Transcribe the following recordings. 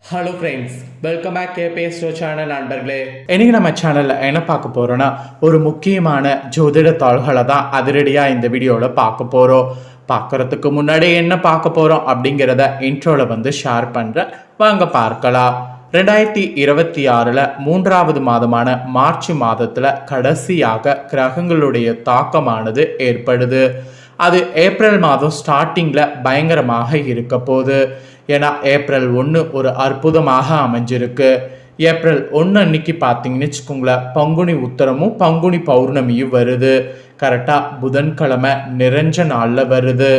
Hello friends, welcome back KBS channel நண்பர்களே. இன்னைக்கு நம்ம சேனலில் என்ன பார்க்க போகிறோன்னா, ஒரு முக்கியமான ஜோதிட தாள்களை தான் அதிரடியாக இந்த வீடியோவில் பார்க்க போகிறோம். பார்க்குறதுக்கு முன்னாடி என்ன பார்க்க போகிறோம் அப்படிங்கிறத இன்ட்ரோவில் ஷேர் பண்ணுறேன், வாங்க பார்க்கலாம். 2026 மூன்றாவது மாதமான மார்ச் மாதத்தில் கடைசியாக கிரகங்களுடைய தாக்கமானது ஏற்படுது. அது ஏப்ரல் மாதம் ஸ்டார்டிங்கில் பயங்கரமாக இருக்க போகுது. ஏன்னா ஏப்ரல் 1 ஒரு அற்புதமாக அமைஞ்சிருக்கு. ஏப்ரல் 1 அன்னைக்கு பார்த்தீங்கன்னு வச்சுக்கோங்களேன், பங்குனி உத்தரமும் பங்குனி பௌர்ணமியும் வருது. கரெக்டாக புதன்கிழமை நிறைஞ்ச நாளில் வருது.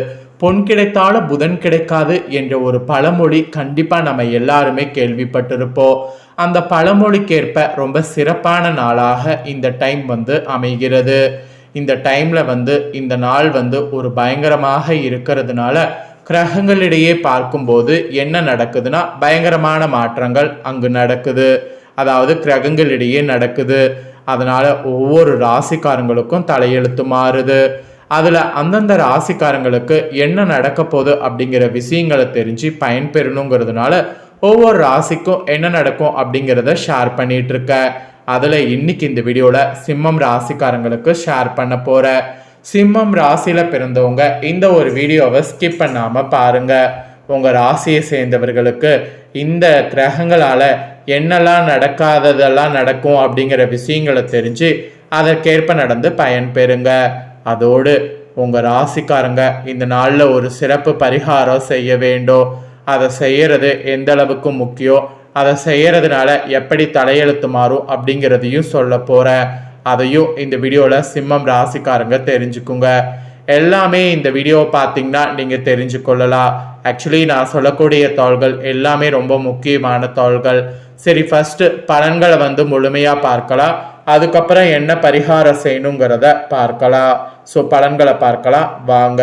பொன் கிடைத்தாலும் புதன் கிடைக்காது என்ற ஒரு பழமொழி கண்டிப்பாக நம்ம எல்லாருமே கேள்விப்பட்டிருப்போம். அந்த பழமொழிக்கேற்ப ரொம்ப சிறப்பான நாளாக இந்த டைம் அமைகிறது. இந்த டைமில் இந்த நாள் ஒரு பயங்கரமாக இருக்கிறதுனால கிரகங்களிடையே பார்க்கும்போது என்ன நடக்குதுன்னா, பயங்கரமான மாற்றங்கள் அங்கு நடக்குது. அதாவது கிரகங்களிடையே நடக்குது. அதனால் ஒவ்வொரு ராசிக்காரங்களுக்கும் தலையெழுத்து மாறுது. அதில் அந்தந்த ராசிக்காரங்களுக்கு என்ன நடக்க போகுது அப்படிங்கிற விஷயங்களை தெரிஞ்சு பயன்பெறணுங்கிறதுனால ஒவ்வொரு ராசிக்கும் என்ன நடக்கும் அப்படிங்கிறத ஷேர் பண்ணிட்டு இருக்கேன். அதில் இன்னைக்கு இந்த வீடியோவில் சிம்மம் ராசிக்காரங்களுக்கு ஷேர் பண்ண போகிறேன். சிம்மம் ராசியில் பிறந்தவங்க இந்த ஒரு வீடியோவை ஸ்கிப் பண்ணாமல் பாருங்கள். உங்கள் ராசியை சேர்ந்தவர்களுக்கு இந்த கிரகங்களால் என்னெல்லாம் நடக்காததெல்லாம் நடக்கும் அப்படிங்கிற விஷயங்களை தெரிஞ்சு அதற்கேற்ப நடந்து பயன்பெறுங்க. அதோடு உங்கள் ராசிக்காரங்க இந்த நாளில் ஒரு சிறப்பு பரிகாரம் செய்ய வேண்டும். அதை செய்கிறது எந்த அளவுக்கு முக்கியம், அதை செய்யறதுனால எப்படி தலையெழுத்து மாறும் அப்படிங்கிறதையும் சொல்ல போகிறேன். அதையும் இந்த வீடியோவில் சிம்மம் ராசிக்காரங்க தெரிஞ்சுக்குங்க. எல்லாமே இந்த வீடியோவை பார்த்தீங்கன்னா நீங்கள் தெரிஞ்சு கொள்ளலாம். ஆக்சுவலி நான் சொல்லக்கூடிய தாள்கள் எல்லாமே ரொம்ப முக்கியமான தாள்கள். சரி, ஃபஸ்ட்டு பலன்களை முழுமையாக பார்க்கலாம். அதுக்கப்புறம் என்ன பரிகாரம் செய்யணுங்கிறத பார்க்கலாம். ஸோ பலன்களை பார்க்கலாம் வாங்க.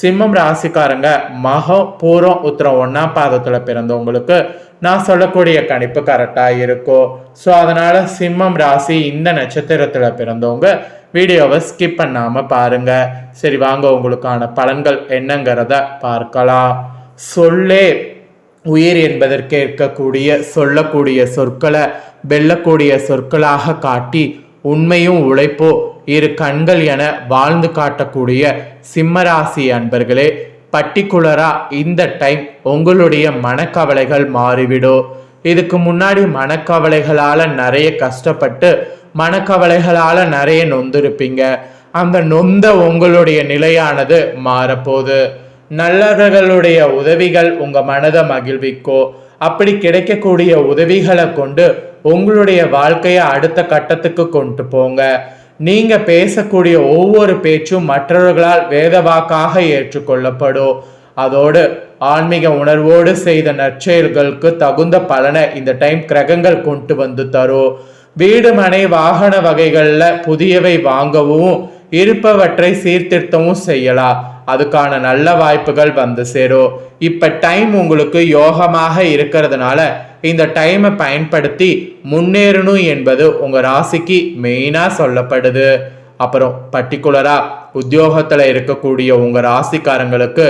சிம்மம் ராசிக்காரங்க மகம் பூரம் உத்திரம் 1ஆம் பாதத்தில் பிறந்தவங்களுக்கு நான் சொல்லக்கூடிய கணிப்பு கரெக்டாக இருக்கும். ஸோ அதனால் சிம்மம் ராசி இந்த நட்சத்திரத்தில் பிறந்தவங்க வீடியோவை ஸ்கிப் பண்ணாமல் பாருங்கள். சரி வாங்க, உங்களுக்கான பலன்கள் என்னங்கிறத பார்க்கலாம். சொல்லே உயிர் என்பதற்கு இருக்கக்கூடிய சொல்லக்கூடிய சொற்களை வெல்லக்கூடிய சொற்களாக காட்டி உண்மையும் உழைப்போ இரு கண்கள் என வாழ்ந்து காட்டக்கூடிய சிம்மராசி அன்பர்களே, பர்டிகுலரா இந்த டைம் உங்களுடைய மனக்கவலைகள் மாறிவிடும். இதுக்கு முன்னாடி மனக்கவலைகளால் நிறைய கஷ்டப்பட்டு மனக்கவலைகளால் நிறைய நொந்திருப்பீங்க. அந்த நொந்த உங்களுடைய நிலையானது மாறப்போகுது. நல்லவர்களுடைய உதவிகள் உங்கள் மனதை மகிழ்விக்கோ. அப்படி கிடைக்கக்கூடிய உதவிகளை கொண்டு உங்களுடைய வாழ்க்கையை அடுத்த கட்டத்துக்கு கொண்டு போங்க. நீங்க பேசக்கூடிய ஒவ்வொரு பேச்சும் மற்றவர்களால் வேதவாக்காக ஏற்றுக்கொள்ளப்படும். அதோடு ஆன்மீக உணர்வோடு செய்த நற்செயல்களுக்கு தகுந்த பலனை இந்த டைம் கிரகங்கள் கொண்டு தரும். வீடு மனை வாகன வகைகளில் புதியவை வாங்கவும் இருப்பவற்றை சீர்திருத்தமும் செய்யலாம். அதுக்கான நல்ல வாய்ப்புகள் சேரும். இப்ப டைம் உங்களுக்கு யோகமாக இருக்கிறதுனால இந்த டைமை பயன்படுத்தி முன்னேறணும் என்பது உங்க ராசிக்கு மெயினா சொல்லப்படுது. அப்புறம் பர்டிகுலரா உத்தியோகத்துல இருக்கக்கூடிய உங்க ராசிக்காரங்களுக்கு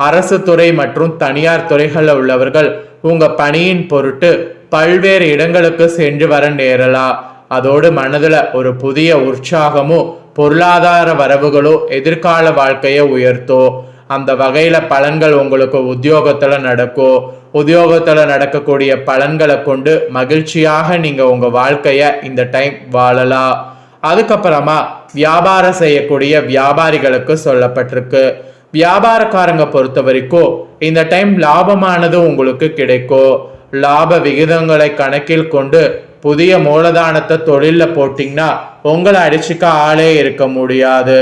அரசு துறை மற்றும் தனியார் துறைகளில் உள்ளவர்கள் உங்க பணியின் பொருட்டு பல்வேறு இடங்களுக்கு சென்று வர நேரலாம். அதோடு மனதுல ஒரு புதிய உற்சாகமும் பொருளாதார வரவுகளோ எதிர்கால வாழ்க்கையை உயர்த்தோ. அந்த வகையில பலன்கள் உங்களுக்கு உத்தியோகத்துல நடக்கும். உத்தியோகத்துல நடக்கக்கூடிய பலன்களை கொண்டு மகிழ்ச்சியாக நீங்க உங்க வாழ்க்கைய இந்த டைம் வாழலாம். அதுக்கப்புறமா வியாபாரம் செய்யக்கூடிய வியாபாரிகளுக்கு சொல்லப்பட்டிருக்கு. வியாபாரக்காரங்க பொறுத்த வரைக்கும் இந்த டைம் லாபமானது உங்களுக்கு கிடைக்கும். லாப விகிதங்களை கணக்கில் கொண்டு புதிய மூலதானத்தை தொழிலில் போட்டிங்கன்னா உங்களை அடிச்சுக்க ஆளே இருக்க முடியாது.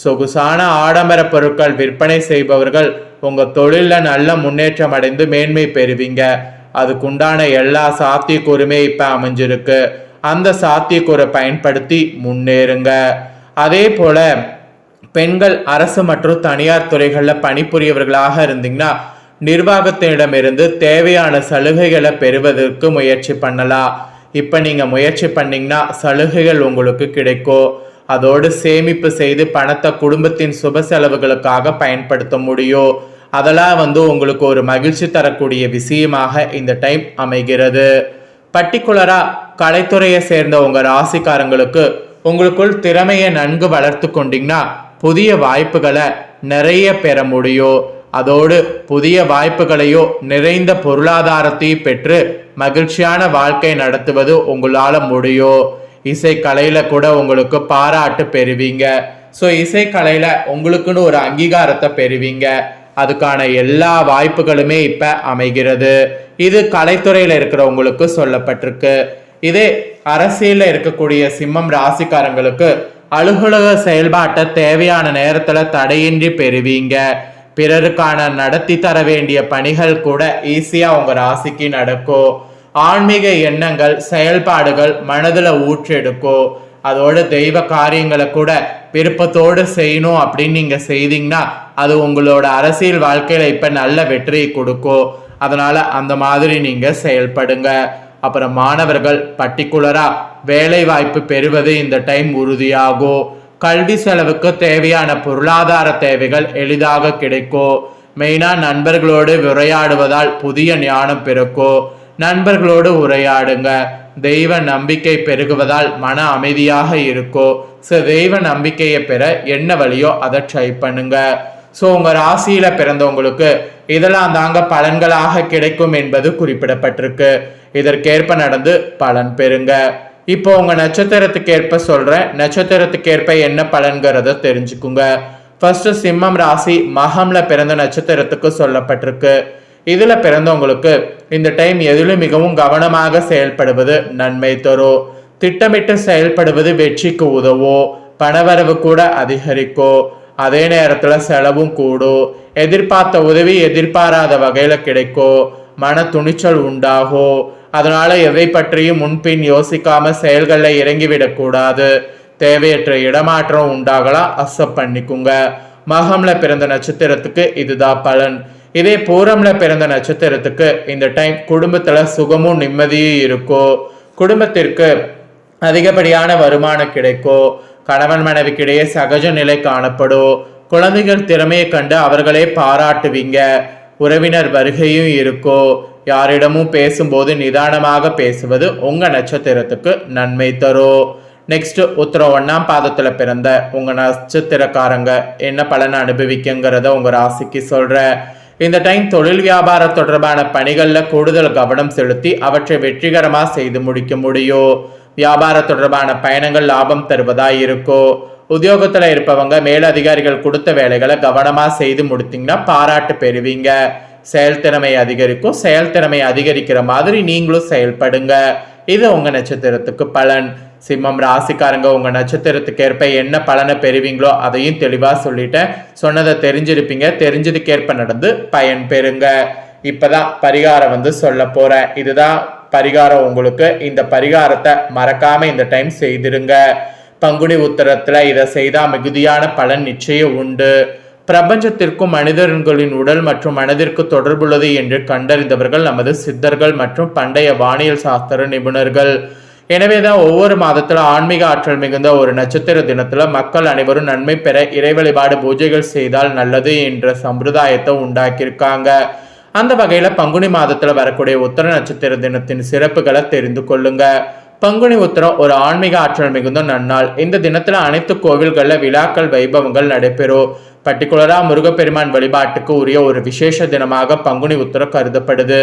சொகுசான ஆடம்பர பொருட்கள் விற்பனை செய்பவர்கள் உங்க தொழிலில் நல்ல முன்னேற்றம் அடைந்து மேன்மை பெறுவீங்க. அதுக்குண்டான எல்லா சாத்தியக்கூறுமே இப்ப அமைஞ்சிருக்கு. அந்த சாத்தியக்கூறை பயன்படுத்தி முன்னேறுங்க. அதே போல பெண்கள் அரசு மற்றும் தனியார் துறைகளில் பணிபுரியவர்களாக இருந்தீங்கன்னா நிர்வாகத்தினிடமிருந்து தேவையான சலுகைகளை பெறுவதற்கு முயற்சி பண்ணலாம். இப்போ நீங்கள் முயற்சி பண்ணிங்கன்னா சலுகைகள் உங்களுக்கு கிடைக்கும். அதோடு சேமிப்பு செய்து பணத்தை குடும்பத்தின் சுப செலவுகளுக்காக பயன்படுத்த முடியும். அதெல்லாம் உங்களுக்கு ஒரு மகிழ்ச்சி தரக்கூடிய விஷயமாக இந்த டைம் அமைகிறது. பர்டிகுலரா கலைத்துறையை சேர்ந்த உங்க ராசிக்காரங்களுக்கு உங்களுக்குள் திறமையை நன்கு வளர்த்து கொண்டீங்கன்னா புதிய வாய்ப்புகளை நிறைய பெற முடியும். அதோடு புதிய வாய்ப்புகளையோ நிறைந்த பொருளாதாரத்தையும் பெற்று மகிழ்ச்சியான வாழ்க்கை நடத்துவது உங்களால முடியும். இசைக்கலையில கூட உங்களுக்கு பாராட்டு பெறுவீங்க. ஸோ இசைக்கலையில உங்களுக்குன்னு ஒரு அங்கீகாரத்தை பெறுவீங்க. அதுக்கான எல்லா வாய்ப்புகளுமே இப்ப அமைகிறது. இது கலைத்துறையில இருக்கிறவங்களுக்கு சொல்லப்பட்டிருக்கு. இதே அரசியல்ல இருக்கக்கூடிய சிம்மம் ராசிக்காரங்களுக்கு அலுவலக செயல்பாட்டை தேவையான நேரத்துல தடையின்றி பெறுவீங்க. பிறருக்கான நடத்தி தர வேண்டிய பணிகள் கூட ஈஸியா உங்க ராசிக்கு நடக்கும். ஆன்மீக எண்ணங்கள் செயல்பாடுகள் மனதுல ஊற்றெடுக்கும். அதோட தெய்வ காரியங்களை கூட விருப்பத்தோடு செய்யணும் அப்படின்னு நீங்க செய்தீங்கன்னா அது உங்களோட அரசியல் வாழ்க்கையில இப்ப நல்ல வெற்றியை கொடுக்கும். அதனால அந்த மாதிரி நீங்க செயல்படுங்க. அப்புறம் மாணவர்கள் பர்டிகுலரா வேலை வாய்ப்பு பெறுவது இந்த டைம் உறுதியாகும். கல்வி செலவுக்கு தேவையான பொருளாதார தேவைகள் எளிதாக கிடைக்கும். மெயினா நண்பர்களோடு உரையாடுவதால் புதிய ஞானம் பிறக்கும். நண்பர்களோடு உரையாடுங்க. தெய்வ நம்பிக்கை பெருகுவதால் மன அமைதியாக இருக்கும். ஸோ தெய்வ நம்பிக்கையை பெற என்ன வழியோ அதை ட்ரை பண்ணுங்க. ஸோ உங்க ராசியில பிறந்தவங்களுக்கு இதெல்லாம் தாங்க பலன்களாக கிடைக்கும் என்பது குறிப்பிடப்பட்டிருக்கு. இதற்கேற்ப நடந்து பலன் பெறுங்க. இப்போ உங்க நட்சத்திரத்துக்கு ஏற்ப சொல்றேன். நட்சத்திரத்துக்கு ஏற்ப என்ன பலன்கிறத தெரிஞ்சுக்குங்க. ஃபர்ஸ்ட் சிம்மம் ராசி மகம்ல பிறந்த நட்சத்திரத்துக்கு சொல்லப்பட்டிருக்கு. இதுல பிறந்தவங்களுக்கு இந்த டைம் எதிலும் மிகவும் கவனமாக செயல்படுவது நன்மை தரும். திட்டமிட்டு செயல்படுவது வெற்றிக்கு உதவும். பணவரவு கூட அதிகரிக்கும். அதே நேரத்துல செலவும் கூடும். எதிர்பார்த்த உதவி எதிர்பாராத வகையில கிடைக்கும். மன துணிச்சல் உண்டாகும். அதனால எதை பற்றியும் முன்பின் யோசிக்காம செயல்களில் இறங்கிவிடக் கூடாது. தேவையற்ற இடமாற்றம் உண்டாகலாம், அக்செப்ட் பண்ணிக்குங்க. மகம்ல பிறந்த நட்சத்திரத்துக்கு இதுதான் பலன். இதே பூரம்ல பிறந்த நட்சத்திரத்துக்கு இந்த டைம் குடும்பத்துல சுகமும் நிம்மதியும் இருக்கும். குடும்பத்திற்கு அதிகப்படியான வருமானம் கிடைக்கும். கணவன் மனைவிக்கிடையே சகஜ நிலை காணப்படும். குழந்தைகள் திறமையை கண்டு அவர்களே பாராட்டுவீங்க. உறவினர் வருகையும் இருக்கும். யாரிடமும் பேசும்போது நிதானமாக பேசுவது உங்க நட்சத்திரத்துக்கு நன்மை தரும். நெக்ஸ்ட் உத்திரம் 1ஆம் பாதத்துல பிறந்த உங்க நட்சத்திரக்காரங்க என்ன பலனை அனுபவிக்குங்கிறத உங்க ராசிக்கு சொல்ற. இந்த டைம் தொழில் வியாபார தொடர்பான பணிகள்ல கூடுதல் கவனம் செலுத்தி அவற்றை வெற்றிகரமா செய்து முடிக்க முடியும். வியாபார தொடர்பான பயணங்கள் லாபம் தருவதா இருக்கும். உத்தியோகத்துல இருப்பவங்க மேலதிகாரிகள் கொடுத்த வேலைகளை கவனமா செய்து முடித்தீங்கன்னா பாராட்டு பெறுவீங்க. செயல்திறமை அதிகரிக்கும். செயல்திறமை அதிகரிக்கிற மாதிரி நீங்களும் செயல்படுங்க. இது உங்க நட்சத்திரத்துக்கு பலன். சிம்மம் ராசிக்காரங்க உங்க நட்சத்திரத்துக்கு ஏற்ப என்ன பலனை பெறுவீங்களோ அதையும் தெளிவா சொல்லிட்டேன். சொன்னதை தெரிஞ்சிருப்பீங்க. தெரிஞ்சதுக்கேற்ப நடந்து பயன் பெறுங்க. இப்பதான் பரிகாரம் சொல்ல போறேன். இதுதான் பரிகாரம் உங்களுக்கு. இந்த பரிகாரத்தை மறக்காம இந்த டைம் செய்திருங்க. பங்குனி உத்தரத்துல இதை செய்தா மிகுதியான பலன் நிச்சயம் உண்டு. பிரபஞ்சத்திற்கும் மனிதர்களின் உடல் மற்றும் மனதிற்கு தொடர்புள்ளது என்று கண்டறிந்தவர்கள் நமது சித்தர்கள் மற்றும் பண்டைய வானியல் சாஸ்திர நிபுணர்கள். எனவேதான் ஒவ்வொரு மாதத்துல ஆன்மீக ஆற்றல் மிகுந்த ஒரு நட்சத்திர தினத்துல மக்கள் அனைவரும் நன்மை பெற இறை வழிபாடு பூஜைகள் செய்தால் நல்லது என்ற சம்பிரதாயத்தை உண்டாக்கியிருக்காங்க. அந்த வகையில பங்குனி மாதத்துல வரக்கூடிய உத்தர நட்சத்திர தினத்தின் சிறப்புகளை தெரிந்து கொள்ளுங்க. பங்குனி உத்திரம் ஒரு ஆன்மீக ஆற்றல் மிகுந்த நன்னாள். இந்த தினத்துல அனைத்து கோவில்கள்ல விழாக்கள் வைபவங்கள் நடைபெறும். பர்டிகுலரா முருகப்பெருமான் வழிபாட்டுக்கு உரிய ஒரு விசேஷ தினமாக பங்குனி உத்திரம் கருதப்படுது.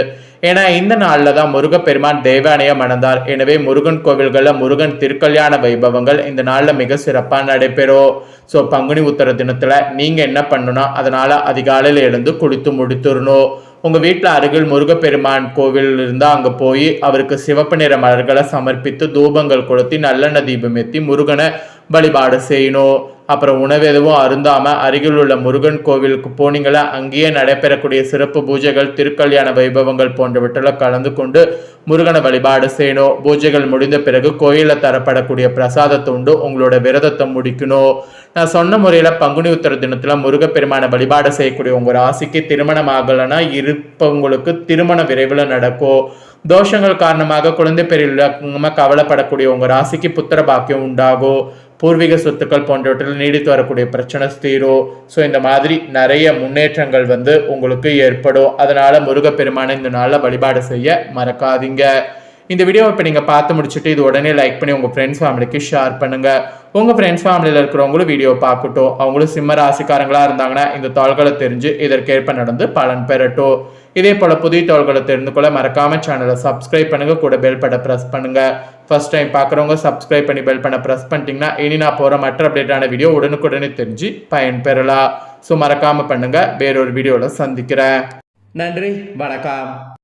ஏன்னா இந்த நாள்ல தான் முருகப்பெருமான் தேவானைய மணந்தார். எனவே முருகன் கோவில்கள்ல முருகன் திருக்கல்யாண வைபவங்கள் இந்த நாள்ல மிக சிறப்பா நடைபெறும். ஸோ பங்குனி உத்திர தினத்துல நீங்க என்ன பண்ணணும், அதனால அதிகாலையில் எழுந்து குளித்து முடித்துடணும். உங்க வீட்டுல அருகில் முருகப்பெருமான் கோவில் இருந்தா அங்க போய் அவருக்கு சிவப்பு நிற மலர்களை சமர்ப்பித்து தூபங்கள் கொளுத்தி நல்லெண்ணெய் தீபம் ஏற்றி முருகனை வழிபாடு செய்யணும். அப்புறம் உணவு எதுவும் அருந்தாம அருகில் உள்ள முருகன் கோவிலுக்கு போனீங்களா அங்கேயே நடைபெறக்கூடிய சிறப்பு பூஜைகள் திருக்கல்யாண வைபவங்கள் போன்றவற்றில் கலந்து கொண்டு முருகனை வழிபாடு செய்யணும். பூஜைகள் முடிந்த பிறகு கோயிலில் தரப்படக்கூடிய பிரசாதத்தை உண்டு உங்களோட விரதத்தை முடிக்கணும். நான் சொன்ன முறையில பங்குனி உத்திர தினத்துல முருகப்பெருமான வழிபாடு செய்யக்கூடிய உங்க ராசிக்கு திருமணம் ஆகலைன்னா இருப்பவங்களுக்கு திருமணம் விரைவில் நடக்கும். தோஷங்கள் காரணமாக குழந்தை பேரில் கவலைப்படக்கூடிய உங்க ராசிக்கு புத்திர பாக்கியம் உண்டாகும். பூர்வீக சொத்துக்கள் போன்றவற்றில் நீடித்து வரக்கூடிய பிரச்சனை தீரும். ஸோ இந்த மாதிரி நிறைய முன்னேற்றங்கள் உங்களுக்கு ஏற்படும். அதனால முருகப்பெருமானை இந்த நாளில் வழிபாடு செய்ய மறக்காதீங்க. இந்த வீடியோவை இப்போ நீங்கள் பார்த்து முடிச்சுட்டு இது உடனே லைக் பண்ணி உங்கள் ஃப்ரெண்ட்ஸ் ஃபேமிலிக்கு ஷேர் பண்ணுங்கள். உங்கள் ஃப்ரெண்ட்ஸ் ஃபேமிலியில் இருக்கிறவங்களும் வீடியோ பார்க்கட்டும். அவங்களும் சிம்ம ராசிக்காரங்களாக இருந்தாங்கன்னா இந்த தாள்களை தெரிஞ்சு இதற்கேற்ப நடந்து பலன் பெறட்டும். இதே போல் புதிய தாள்களை தெரிந்து கொள்ள மறக்காம சேனலை சப்ஸ்கிரைப் பண்ணுங்கள். கூட பெல் பட்டனை ப்ரெஸ் பண்ணுங்கள். ஃபர்ஸ்ட் டைம் பார்க்குறவங்க சப்ஸ்கிரைப் பண்ணி பெல் பண்ண ப்ரெஸ் பண்ணிட்டீங்கன்னா இனி நான் போகிற மற்ற அப்டேட்டான வீடியோ உடனுக்குடனே தெரிஞ்சு பயன் பெறலாம். ஸோ மறக்காமல் பண்ணுங்கள். வேறொரு வீடியோவில் சந்திக்கிறேன். நன்றி, வணக்கம்.